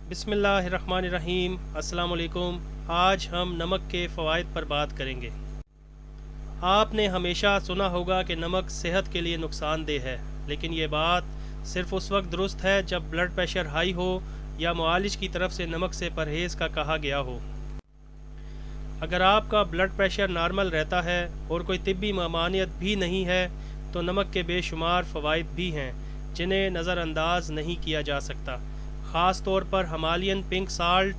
बिस्मिल्लाहिर्रहमानिर्रहीम। अस्सलाम वालेकुम। आज हम नमक के फ़वाइद पर बात करेंगे। आपने हमेशा सुना होगा कि नमक सेहत के लिए नुकसानदेह है, लेकिन ये बात सिर्फ़ उस वक्त दुरुस्त है जब ब्लड प्रेशर हाई हो या मुआलिज की तरफ से नमक से परहेज़ का कहा गया हो। अगर आपका ब्लड प्रेशर नॉर्मल रहता है और कोई तिब्बी ममानियत भी नहीं है तो नमक के बेशुमार फ़वाइद भी हैं जिन्हें नज़रअंदाज नहीं किया जा सकता। ख़ास तौर पर हिमालयन पिंक साल्ट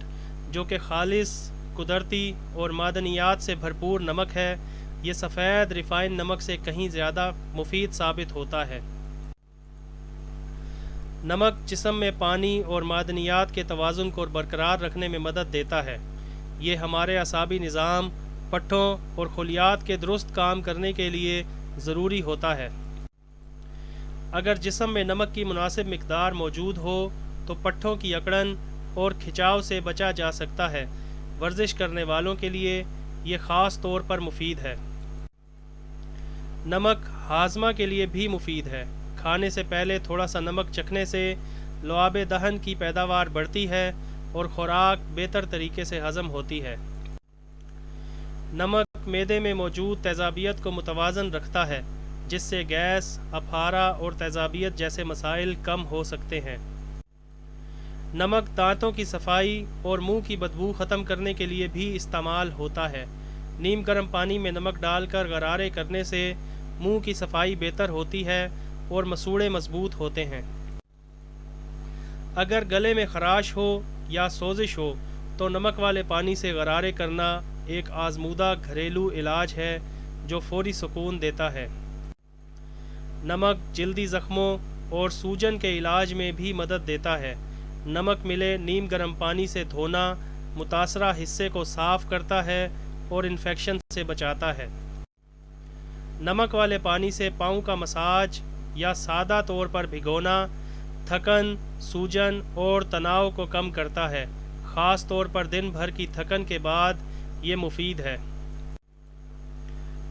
जो कि खालिस, कुदरती और मादनियात से भरपूर नमक है, ये सफ़ेद रिफ़ाइन नमक से कहीं ज़्यादा मुफीद साबित होता है। नमक जिस्म में पानी और मादनियात के तवाज़ुन को बरकरार रखने में मदद देता है। ये हमारे असाबी निज़ाम, पट्ठों और खुलियात के दुरुस्त काम करने के लिए ज़रूरी होता है। अगर जिस्म में नमक की मुनासिब मिक़दार मौजूद हो तो पट्ठों की अकड़न और खिंचाव से बचा जा सकता है। वर्जिश करने वालों के लिए ये ख़ास तौर पर मुफीद है। नमक हाजमा के लिए भी मुफीद है। खाने से पहले थोड़ा सा नमक चखने से लुआब दहन की पैदावार बढ़ती है और खुराक बेहतर तरीके से हज़म होती है। नमक मैदे में मौजूद तेज़ाबियत को मुतवाज़न रखता है, जिससे गैस, अफारा और तेज़ाबियत जैसे मसाइल कम हो सकते हैं। नमक दांतों की सफाई और मुंह की बदबू ख़त्म करने के लिए भी इस्तेमाल होता है। नीम गर्म पानी में नमक डालकर गरारे करने से मुंह की सफाई बेहतर होती है और मसूड़े मजबूत होते हैं। अगर गले में खराश हो या सोजिश हो तो नमक वाले पानी से गरारे करना एक आजमूदा घरेलू इलाज है जो फौरी सुकून देता है। नमक जल्दी ज़ख्मों और सूजन के इलाज में भी मदद देता है। नमक मिले नीम गर्म पानी से धोना मुतासरा हिस्से को साफ़ करता है और इन्फेक्शन से बचाता है। नमक वाले पानी से पाँव का मसाज या सादा तौर पर भिगोना थकन, सूजन और तनाव को कम करता है। ख़ास तौर पर दिन भर की थकन के बाद ये मुफीद है।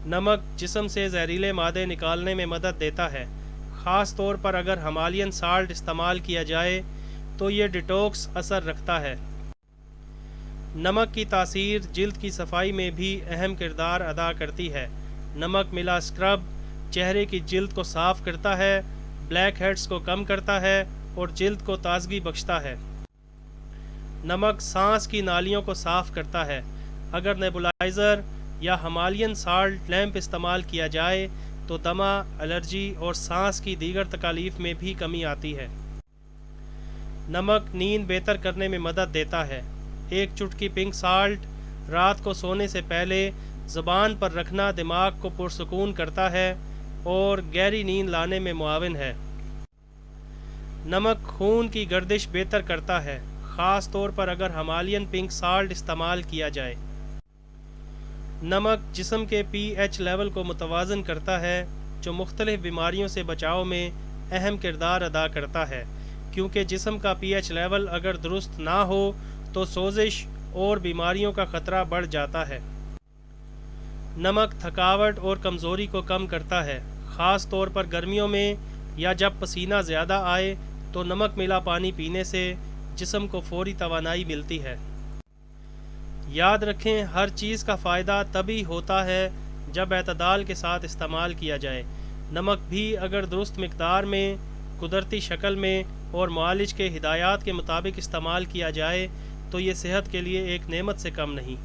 नमक जिस्म से जहरीले मादे निकालने में मदद देता है। ख़ास तौर पर अगर हिमालयन साल्ट इस्तेमाल किया जाए तो ये डिटॉक्स असर रखता है। नमक की तासीर जिल्द की सफाई में भी अहम किरदार अदा करती है। नमक मिला स्क्रब चेहरे की जिल्द को साफ़ करता है, ब्लैक हेड्स को कम करता है और जिल्द को ताजगी बख्शता है। नमक सांस की नालियों को साफ़ करता है। अगर नेबुलाइज़र या हिमालयन साल्ट लैंप इस्तेमाल किया जाए तो दमा, एलर्जी और सांस की दीगर तकालीफ में भी कमी आती है। नमक नींद बेहतर करने में मदद देता है। एक चुटकी पिंक साल्ट रात को सोने से पहले ज़बान पर रखना दिमाग को पुरसुकून करता है और गहरी नींद लाने में मुआविन है। नमक खून की गर्दिश बेहतर करता है, ख़ास तौर पर अगर हिमालयन पिंक साल्ट इस्तेमाल किया जाए। नमक जिस्म के pH लेवल को मुतवाज़न करता है, जो मुख्तलिफ़ बीमारियों से बचाव में अहम किरदार अदा करता है, क्योंकि जिस्म का pH लेवल अगर दुरुस्त ना हो तो सोजिश और बीमारियों का ख़तरा बढ़ जाता है। नमक थकावट और कमज़ोरी को कम करता है। ख़ास तौर पर गर्मियों में या जब पसीना ज़्यादा आए तो नमक मिला पानी पीने से जिस्म को फौरी तवानाई मिलती है। याद रखें, हर चीज़ का फ़ायदा तभी होता है जब एतदाल के साथ इस्तेमाल किया जाए। नमक भी अगर दुरुस्त मिक़दार में, कुदरती शक्ल में और मुआलिज के हिदायत के मुताबिक इस्तेमाल किया जाए तो ये सेहत के लिए एक नेमत से कम नहीं।